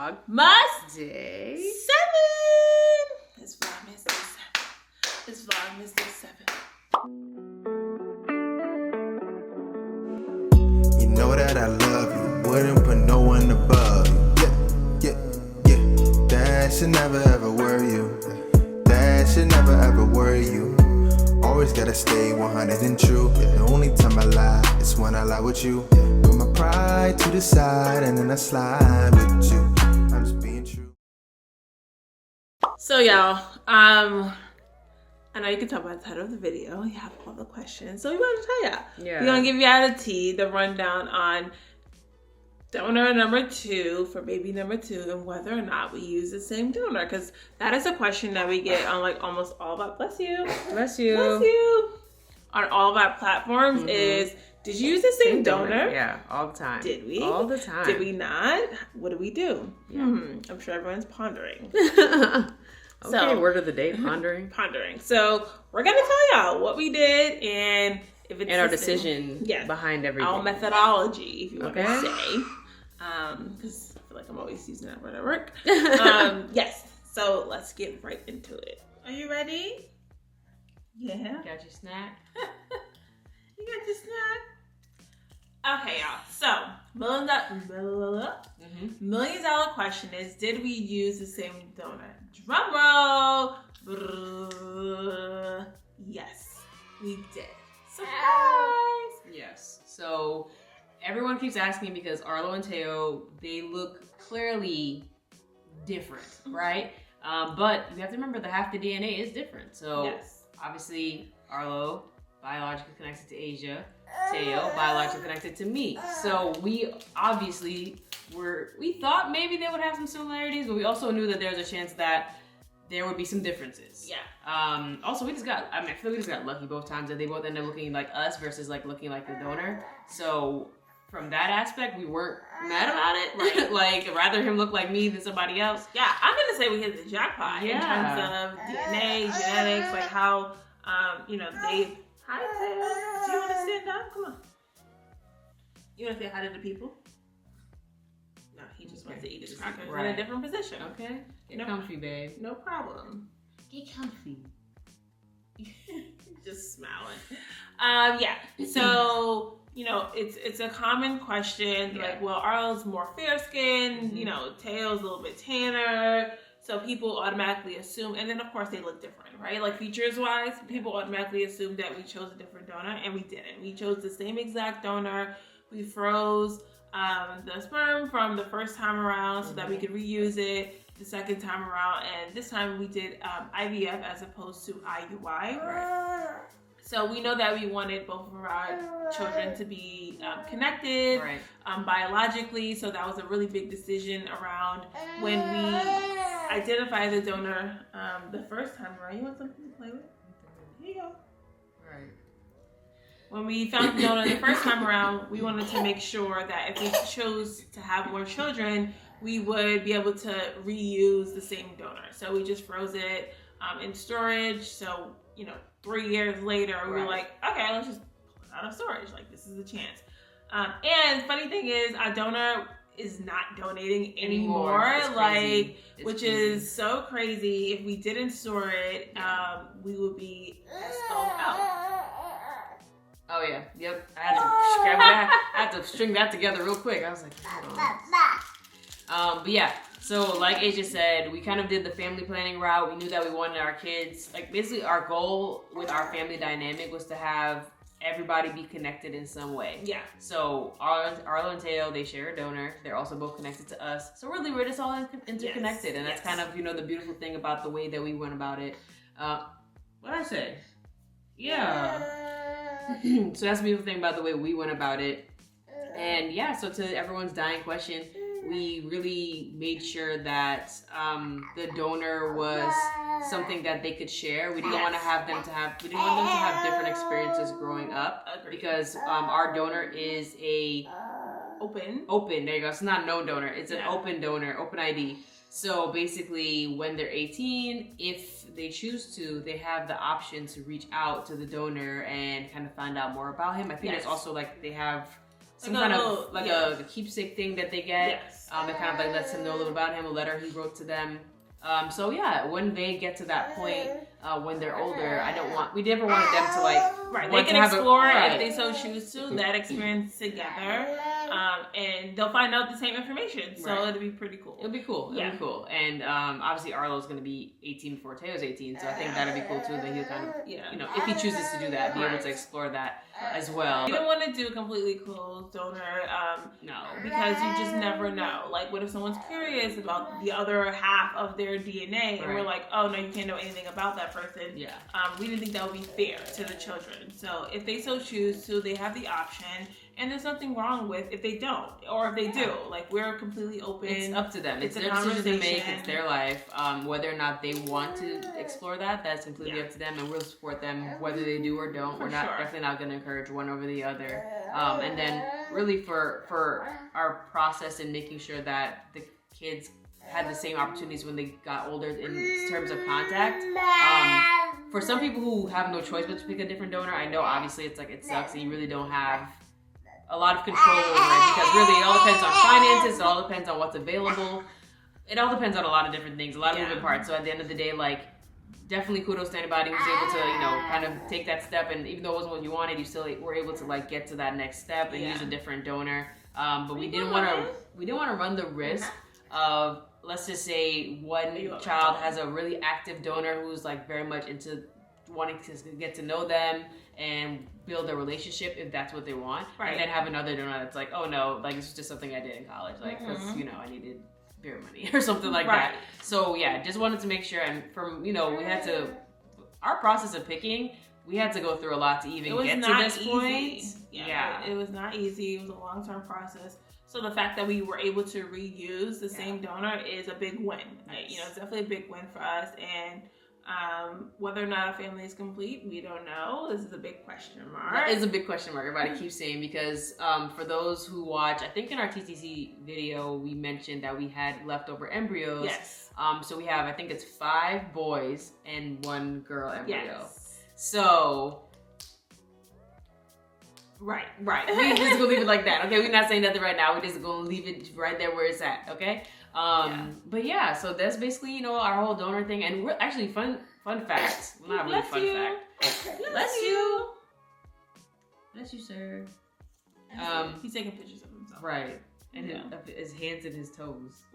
Vlogmas Day 7. It's Vlogmas Day 7. It's Vlogmas Day 7. You know that I love you, wouldn't put no one above you. Yeah. That should never ever worry you. That should never ever worry you. Always gotta stay 100 and true. The only time I lie is when I lie with you. Put my pride to the side and then I slide with you. I'm just being true. So y'all, I know you can tell by the title of the video, you have all the questions. So we want to tell y'all. Yeah. We're gonna give you out of tea the rundown on donor number 2 for baby number 2 and whether or not we use the same donor, because that is a question that we get on like almost all of our bless you on all of our platforms. Is did you use the same donor? Yeah, all the time. Did we? All the time. Did we not? What do we do? Yeah. I'm sure everyone's pondering. Okay, word of the day, pondering. So we're gonna tell y'all what we did and if it's And our decision yes, behind everything. our methodology, if you want Okay. to say. Because I feel like I'm always using that word at work. Yes. So let's get right into it. Are you ready? Yeah. Got your snack? You got your snack? Okay, y'all. So, million dollar question is, did we use the same donor? Drum roll. Yes, we did. Surprise! Yes. So everyone keeps asking because Arlo and Teo, they look clearly different, right? But you have to remember that half the DNA is different. So Yes. obviously Arlo, biologically connected to Asia. Teo, biologically connected to me. So we obviously we thought maybe they would have some similarities, but we also knew that there's a chance that there would be some differences. Yeah. Also, I feel like we just got lucky both times that they both ended up looking like us versus like looking like the donor. So from that aspect, we weren't mad about it. Right. Like, rather him look like me than somebody else. Yeah, I'm gonna say we hit the jackpot in terms of DNA, genetics, like how, they. Hi, Teo. Do you want to stand up? Come on. You want to say hi to the people? No, he just wants to eat his crackers in a different position. Okay. Get comfy, babe. No problem. Get comfy. Just smiling. Yeah. So, it's a common question. Yeah. Like, well, Arlo's more fair skinned, Teo's a little bit tanner. So people automatically assume, and then of course they look different, right? Like features wise, people automatically assume that we chose a different donor, and we didn't. We chose the same exact donor. We froze the sperm from the first time around so that we could reuse it the second time around, and this time we did IVF as opposed to IUI. Right. So we know that we wanted both of our children to be connected biologically. So that was a really big decision around when we identified the donor the first time around. You want something to play with? Here you go. Right. When we found the donor the first time around, we wanted to make sure that if we chose to have more children, we would be able to reuse the same donor. So we just froze it in storage. So, 3 years later, we were like, okay, let's just pull it out of storage. Like, this is a chance. And funny thing is, our donor is not donating anymore. Which is so crazy. If we didn't store it, we would be SOL. Oh yeah, yep. I had to scrap that. I had to string that together real quick. I was like, hold on. But yeah. So like Asia said, we kind of did the family planning route. We knew that we wanted our kids, like basically our goal with our family dynamic was to have everybody be connected in some way. Yeah. So Arlo and Teo, they share a donor. They're also both connected to us. So really we're just all interconnected. Yes. And that's kind of, the beautiful thing about the way that we went about it. What did I say? Yeah. So that's the beautiful thing about the way we went about it. And yeah, so to everyone's dying question, we really made sure that the donor was something that they could share. We didn't want them to have different experiences growing up. Agreed. Because our donor is a open. There you go. It's not a known donor. It's an open donor, open ID. So basically, when they're 18, if they choose to, they have the option to reach out to the donor and kind of find out more about him. I think it's also like they have some kind of like a keepsake thing that they get. Yes. It kind of like lets them know a little about him, a letter he wrote to them. So yeah, when they get to that point, when they're older, we never wanted them to like, they can explore if they so choose to that experience together, and they'll find out the same information. So it'll be pretty cool. It'll be cool. It'll be cool. And obviously Arlo's going to be 18 before Teo's 18, so I think that'll be cool too. That he'll kind of, if he chooses to do that, be able to explore that as well. You don't want to do a completely closed donor, no, because you just never know. Like, what if someone's curious about the other half of their DNA, and we're like, oh no, you can't know anything about that person. Yeah. We didn't think that would be fair to the children. So if they so choose to, they have the option, and there's nothing wrong with if they don't, or if they do. Like, we're completely open. It's up to them. It's their decision to make. It's their life. Whether or not they want to explore that's completely up to them, and we'll support them whether they do or don't. We're definitely not going to encourage one over the other. And then really for our process in making sure that the kids had the same opportunities when they got older in terms of contact. For some people who have no choice but to pick a different donor, I know obviously it's like it sucks and you really don't have a lot of control over it, because really it all depends on finances, it all depends on what's available. It all depends on a lot of different things, a lot of moving parts. So at the end of the day, like, definitely kudos to anybody who's able to, kind of take that step, and even though it wasn't what you wanted, you still were able to like get to that next step and use a different donor. But we didn't want to run the risk of, let's just say, one child has a really active donor who's like very much into wanting to get to know them and build a relationship if that's what they want, and then have another donor that's like, oh no, like it's just something I did in college, like because I needed beer money or something like that. So yeah, just wanted to make sure, and from we had to, our process of picking, we had to go through a lot to even get to this point. It was not easy. It was a long-term process. So the fact that we were able to reuse the same donor is a big win. It's definitely a big win for us. And whether or not our family is complete, we don't know. This is a big question mark. That is a big question mark. Everybody keeps saying, because for those who watch, I think in our TTC video we mentioned that we had leftover embryos. Yes. So we have, I think it's 5 boys and 1 girl embryo. Yes. So. Right. We just gonna leave it like that. Okay, we're not saying nothing right now. We're just gonna leave it right there where it's at. Okay. But yeah, so that's basically our whole donor thing, and we're actually fun facts. Well, not really fun fact. Bless you. Bless you, sir. He's taking pictures of himself. Right, and his hands and his toes.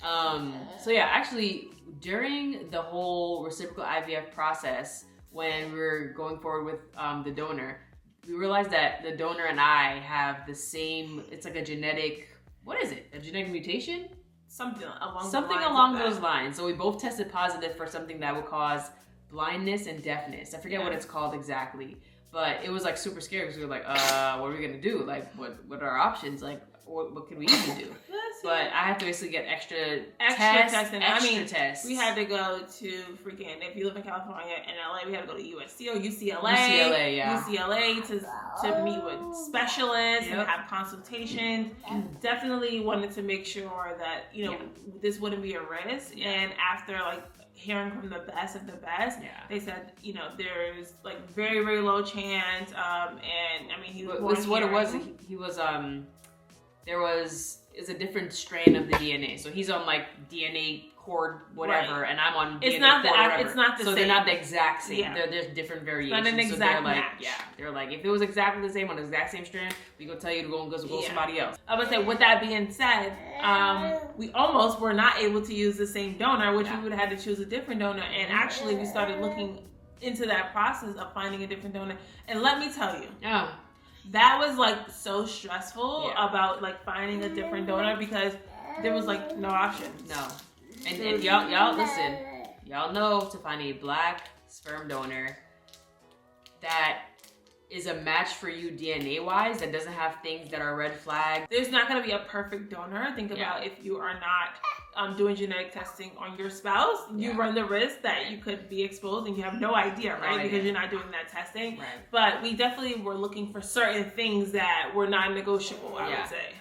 So yeah, actually during the whole reciprocal IVF process, when we were going forward with the donor, we realized that the donor and I have the same, it's like a genetic, what is it? A genetic mutation? Something along those lines. So we both tested positive for something that would cause blindness and deafness. I forget what it's called exactly, but it was like super scary because we were like, what are we gonna do? Like, what are our options? Like, what can we even do? But I have to basically get extra testing. Tests. We had to go to freaking, if you live in California and LA, we had to go to USC or UCLA. UCLA to meet with specialists and have consultations. Definitely wanted to make sure that, this wouldn't be a risk. And after like hearing from the best of the best, they said, there's like very, very low chance. And I mean, he was what it was. He was, is a different strain of the DNA. So he's on like DNA cord whatever, and I'm on DNA cord whatever. It's not the same. So they're not the exact same. There's different variations. Not an exact match. They're like, if it was exactly the same on the exact same strain, we gonna tell you to go somebody else. I would say, with that being said, we almost were not able to use the same donor, which we would have had to choose a different donor. And actually, we started looking into that process of finding a different donor. And let me tell you, that was like so stressful about like finding a different donor, because there was like no option. No. And y'all listen, y'all know to find a black sperm donor that is a match for you DNA wise, that doesn't have things that are red flags. There's not going to be a perfect donor. Think about if you are not doing genetic testing on your spouse, you run the risk that you could be exposed and you have no idea, right? Because you're not doing that testing. Right. But we definitely were looking for certain things that were non-negotiable, I would say.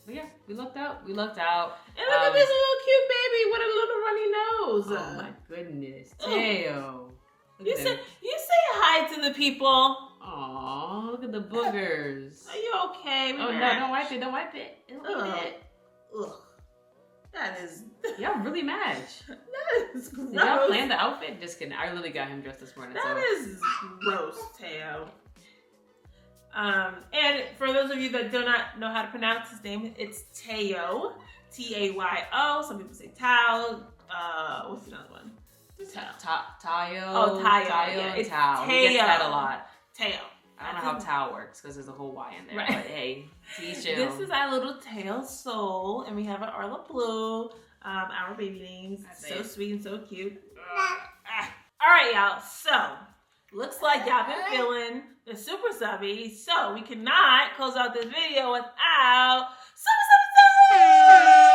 But yeah, we lucked out. And look at this little cute baby with a little runny nose. Oh my goodness. Teo. You say hi to the people. Aww. Aw, look at the boogers. Are you okay? Oh no, don't wipe it. Don't wipe it. Ugh. Ugh. That is. Y'all really match. That is gross. Did y'all plan the outfit? Just kidding. I literally got him dressed this morning. That is gross, Teo. And for those of you that do not know how to pronounce his name, it's Teo. Tayo. Some people say Tao. What's another one? Tayo. Oh, Tayo. Tayo Yeah, and it's Tao. Teo. He gets that a lot. Teo. I don't know how Tao works because there's a whole Y in there. Right. But hey, teach him. This is our little Teo soul, and we have an Arla Blue. Our baby names. So sweet and so cute. All right, y'all. So, looks like y'all been feeling the super subby. So, we cannot close out this video without super subby.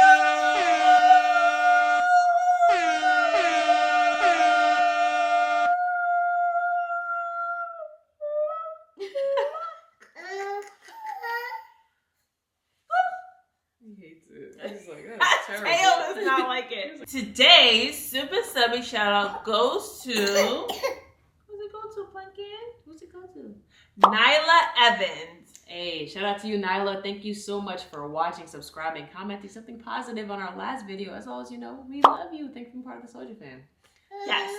He hates it. He's like, oh, Tail terrible. does not like it. Today's super subby shout out goes to. Who's it go to, Pumpkin? Who's it go to? Nyla Evans. Hey, shout out to you, Nyla. Thank you so much for watching, subscribing, commenting something positive on our last video. As always, you know, we love you. Thank you for being part of the SOJA fam. Yes.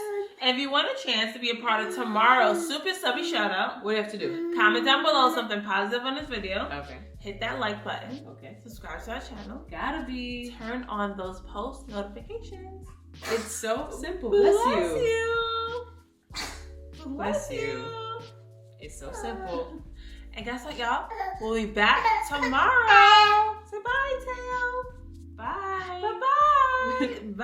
And if you want a chance to be a part of tomorrow's super subby shout out, What do you have to do? comment down below something positive on this video. Okay. Hit that like button. Okay. Subscribe to our channel. Gotta be. Turn on those post notifications. It's so simple. Bless Bless you. you. Bless you. It's so simple. And guess what, y'all? We'll be back tomorrow. Say bye, Teo. Bye. Bye-bye. Bye.